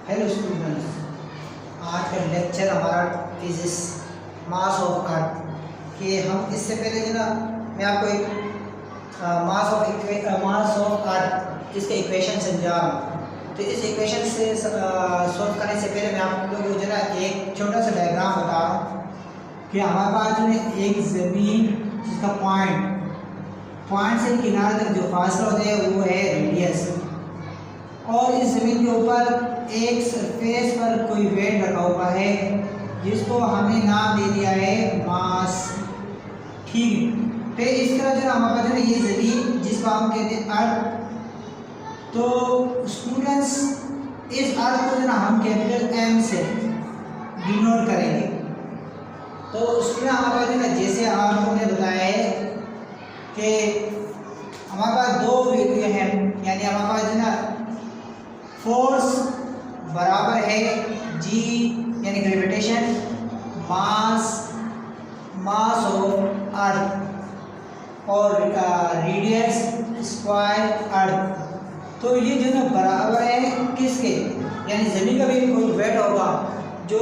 Hello students, आज का lecture हमारा फिजिक्स मास ऑफ अर्थ कि हम इससे पहले जो ना मैं आपको एक मास ऑफ अर्थ इसके इक्वेशन समझा रहा हूँ। तो इस इक्वेशन से सॉल्व करने से पहले मैं आप लोगों को जो ना एक छोटा सा डायग्राम बता रहा हूँ कि हमारे पास जो है एक ज़मीन जिसका पॉइंट से किनारे तक जो फासला होता है वो है रेडियस, और इस ज़मीन के ऊपर एक सरफेस पर कोई वेट रखा हुआ है जिसको हमने नाम दे दिया है मास। ठीक है, फिर इस तरह जो हमारे पास है ये ज़मीन जिसको हम कहते हैं अर्थ। तो स्टूडेंट्स इस अर्थ को जो ना हम कैपिटल एम से डिनोट करेंगे। तो स्टूडेंट हमारे पास जो ना जैसे आपको मैंने बताया है कि हमारे पास दो वैल्यू हैं, यानी हमारे पास जो ना फोर्स बराबर है जी यानी ग्रेविटेशन मास ऑफ अर्थ और रेडियस स्क्वायर अर्थ। तो ये जो ना बराबर है किसके, यानी ज़मीन का भी कोई वेट होगा जो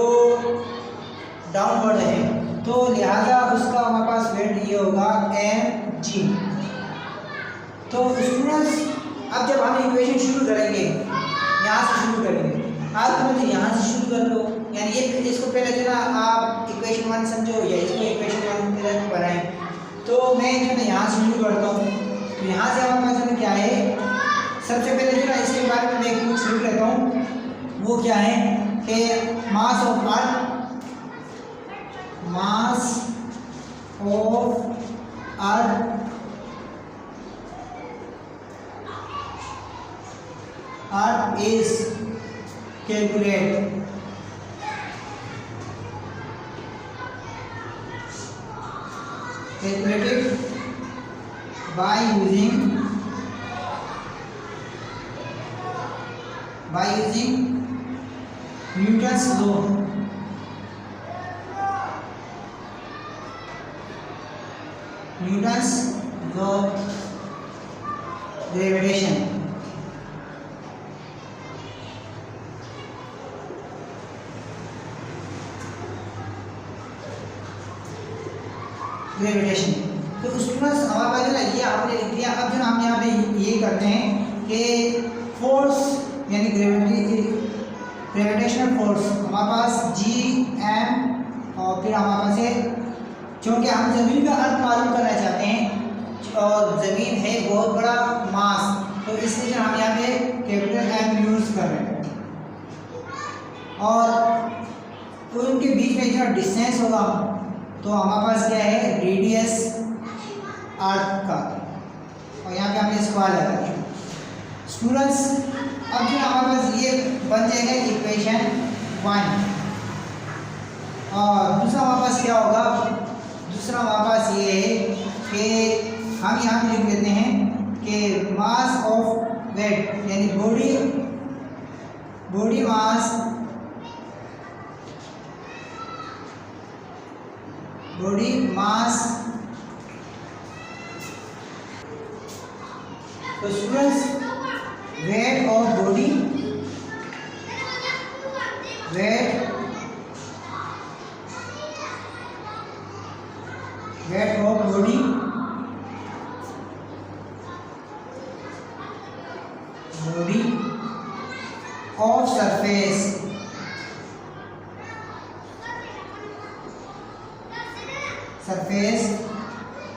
डाउनवर्ड है, तो लिहाजा उसका हमारे पास वेट ये होगा एम जी। तो स्टूडेंट्स अब जब हम इक्वेशन शुरू करेंगे यहाँ से शुरू करेंगे, आप मुझे यहाँ से शुरू कर लो, यानी ये इसको पहले जो ना आप इक्वेशन 1 समझो या इसको इक्वेशन 1 पहले बनाएं। तो मैं जो ना यहाँ से शुरू करता हूँ। तो यहाँ से हमारे पास जो ना क्या है, सबसे पहले जो ना इसके बारे में मैं कुछ लिख लेता हूँ। वो क्या है कि mass of earth is calculated by using Newton's law. Newton's law of gravitation. Gravitation. तो स्टूडेंट्स हमारे पास जो ना ये आपने लिख दिया। अब जो हम यहाँ पे ये करते हैं कि फोर्स यानी ग्रेविटेशनल फोर्स हमारे पास जी एम, और फिर हमारे पास है क्योंकि हम ज़मीन का अर्थ मालूम करना चाहते हैं और ज़मीन है बहुत बड़ा मास, तो इसलिए हम यहाँ पे कैपिटल एम यूज़ कर रहे हैं। और उनके बीच में जो डिस्टेंस होगा तो हमारे पास क्या है रेडियस अर्थ का, और यहाँ पे हमने स्क्वायर लगा दिया। स्टूडेंट्स अब जो हमारे पास ये बन जाएगा इक्वेशन 1, और दूसरा हमारे पास क्या होगा, दूसरा हमारे पास ये है कि हम यहाँ पे लिख देते हैं कि मास ऑफ वेट यानी बॉडी मास तो students weight of body of surface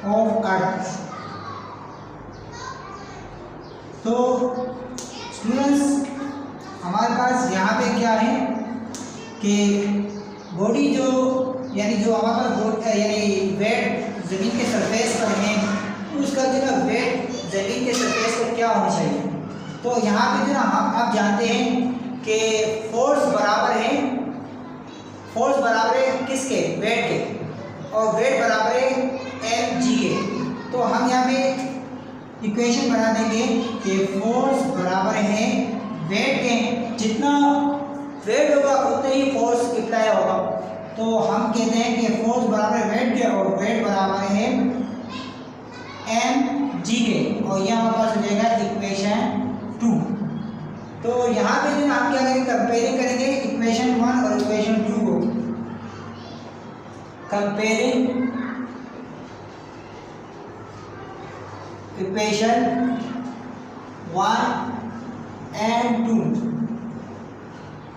of earth. तो स्टूडेंट्स हमारे पास यहाँ पे क्या है कि बॉडी जो यानी जो हमारे पास यानी वेट ज़मीन के सरफेस पर है, उसका जो ना वेट ज़मीन के सरफेस पर क्या होना चाहिए। तो यहाँ पे जो ना आप जानते हैं कि फोर्स बराबर है किसके, वेट के, और वेट बराबर है एम जी के। तो हम यहाँ पे इक्वेशन बना देंगे कि फोर्स बराबर है वेट के, जितना वेट होगा उतना ही फोर्स अप्लाई होगा। तो हम कहते हैं कि फोर्स बराबर है वेट के और वेट बराबर है एम जी के, और यह हमारे पास हो जाएगा इक्वेशन 2। तो यहाँ पे जो हम क्या करेंगे, कंपेयरिंग करेंगे इक्वेशन 1 और इक्वेशन 2 को। कंपेयरिंग इक्वेशन 1 एंड 2,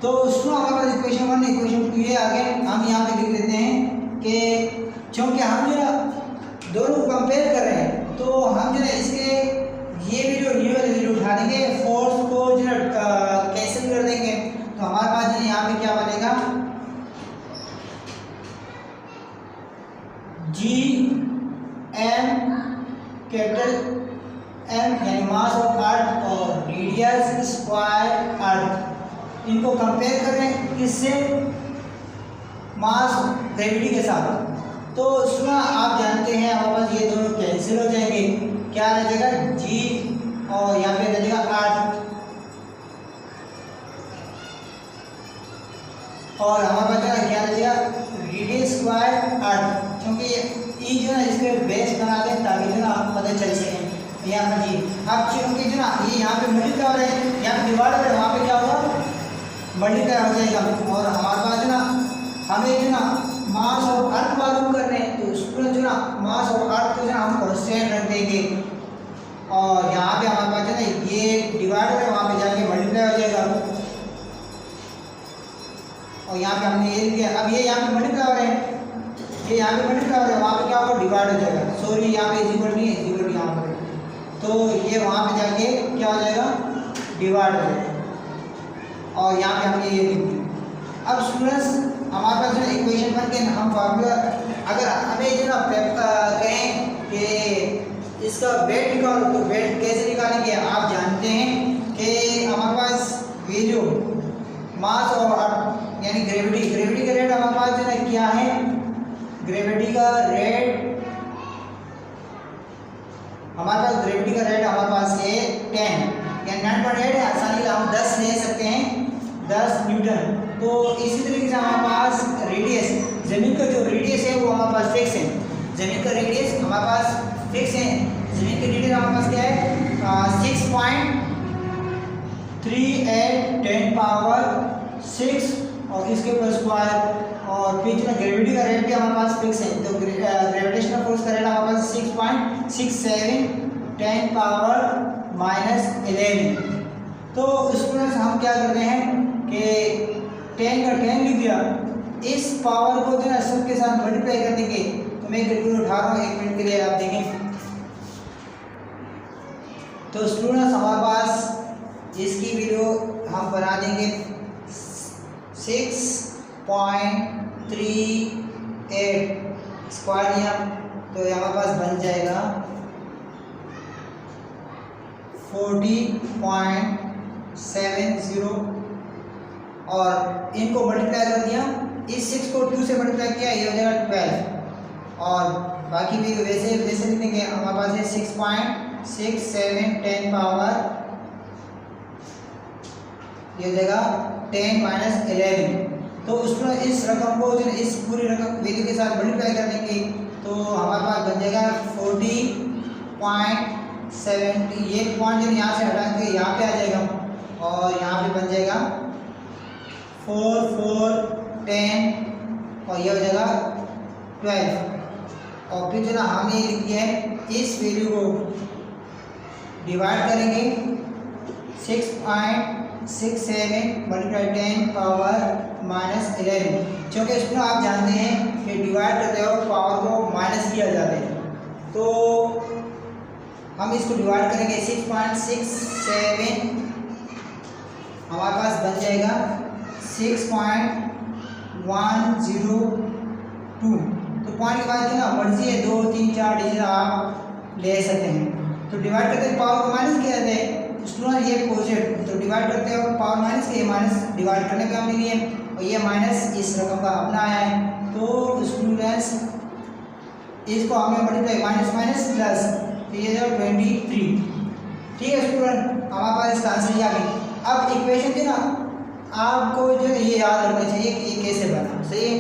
तो उसको हमारे पास इक्वेशन 1 इक्वेशन 2 ये आगे हम यहाँ पे लिख देते हैं कि क्योंकि हम जो दोनों को कंपेयर कर रहे हैं, तो हम जो है इसके ये भी जो ये वाली वैल्यू उठा देंगे, फोर्स को जो कैंसिल कर देंगे, तो हमारे पास जो यहाँ पे क्या बनेगा, जी एम कैपिटल एम यानी मास ऑफ अर्थ और रेडियस स्क्वायर अर्थ, इनको कंपेयर कर रहे हैं किससे, मास ग्रेविटी के साथ। तो उसमें आप जानते हैं हमारे पास ये दोनों कैंसिल हो जाएंगे, क्या रह जाएगा, जी और यहाँ पे रह जाएगा अर्थ, और हमारे पास क्या रह जाएगा, रेडियस स्क्वायर अर्थ, क्योंकि ई जो है इसके बेस बना दें ताकि जो ना आप पता चल सकें। यहाँ पर जी अब क्योंकि जो ना ये यहाँ पे मल्टीप्लाई हो रहे हैं, यहाँ पे डिवाइड हो रहे हैं, वहाँ पे क्या होगा, मल्टीप्लाई हो जाएगा। और हमारे पास जो ना हमें जो ना मास ऑफ अर्थ मालूम कर रहे हैं, तो उसमें जो ना मास ऑफ अर्थ को जो ना हम कांस्टेंट रख देंगे, और यहाँ पे हमारे पास जो ना ये डिवाइड हो रहा है, वहाँ पे जाके मल्टीप्लाई हो जाएगा, और यहाँ पे हमने ये लिया। अब ये यहाँ पे मल्टीप्लाई हो रहे हैं, ये यहाँ पे मल्टीप्लाई हो रहे हैं, वहाँ पे क्या होगा, डिवाइड हो जाएगा, सॉरी यहाँ पे इक्वल नहीं है, इक्वल यहाँ पर, तो ये वहाँ पे जाके क्या हो जाएगा, डिवाइड हो जाएगा, और यहाँ पे हमने ये लिख दिया। अब स्टूडेंट्स हमारे पास जो इक्वेशन बन के हम फार्मूला, अगर हमें जो ना कहें कि इसका वेट निकालो, तो वेट कैसे निकालेंगे, आप जानते हैं कि हमारे पास वैल्यू मास और यानी ग्रेविटी का रेट हमारे पास जो है क्या है, ग्रेविटी का रेट हमारे पास है 10 यानी 9.8 है, आसानी से हम 10 ले सकते हैं, 10 न्यूटन। तो इसी तरीके से हमारे पास रेडियस, जमीन का जो रेडियस है वो हमारे पास फिक्स है, जमीन का रेडियस हमारे पास फिक्स है, जमीन की रेडियस हमारे पास क्या है, 6.38 10 पावर 6 और इसके ऊपर स्क्वायर, और फिर जो ग्रेविटी का रेट भी हमारे पास फिक्स है, तो ग्रेविटेशनल फोर्स का रेट हमारे पास 6.67 10 पावर -11। तो इसमें हम क्या करते हैं कि 10 का 10 लिख दिया, इस पावर को जो है सबके साथ मल्टीप्लाई कर देंगे, तो मैं कैलकुलेटर उठा रहा हूँ 1 मिनट के लिए, आप देखें। तो स्टूडेंट्स हमारे पास इसकी वीडियो हम बना देंगे 6.38 स्क्वायर नियम, तो हमारे पास बन जाएगा 40.70, और इनको मल्टीप्लाई कर दिया, इस 6 को 2 से मल्टीप्लाई किया, ये हो जाएगा 12, और बाकी भी वैसे लिख देंगे, हमारे पास है 6.67 10 पावर, ये हो जाएगा 10 - 11। तो उसमें इस रकम को जो इस पूरी रकम वैल्यू के साथ मल्टीप्लाई करने की, तो हमारे पास बन जाएगा 40.70, ये पॉइंट जो यहाँ से हटा के यहाँ पे आ जाएगा, और यहाँ पे बन जाएगा 4 4 10, और ये हो जाएगा 12, और फिर जो ना हमने लिख दिया है, इस वैल्यू को डिवाइड करेंगे 6.67 × 10 पावर -11, क्योंकि इसमें आप जानते हैं कि डिवाइड करते हो पावर को माइनस किया जाता है, तो हम इसको डिवाइड करेंगे 6.67, हमारे पास बन जाएगा 6.102। तो पॉइंट के बाद ना मर्जी है 2 3 4 डिजिट आप ले सकते हैं। तो डिवाइड करते पावर को माइनस किया जाता है, स्टूडेंट ये पॉजिटिव, तो डिवाइड करते हो पावर माइनस के, माइनस डिवाइड करने का हमने लिए, और ये माइनस इस रकम का अपना आया है। तो स्टूडेंट्स इसको हमने मल्टीप्लाई माइनस माइनस प्लस, तो ये जो 23, ठीक है स्टूडेंट, हमारे पास इसका आंसर ये आ गया। अब इक्वेशन थी ना, आपको जो है ये याद रखना चाहिए कि ये कैसे बना, सही है।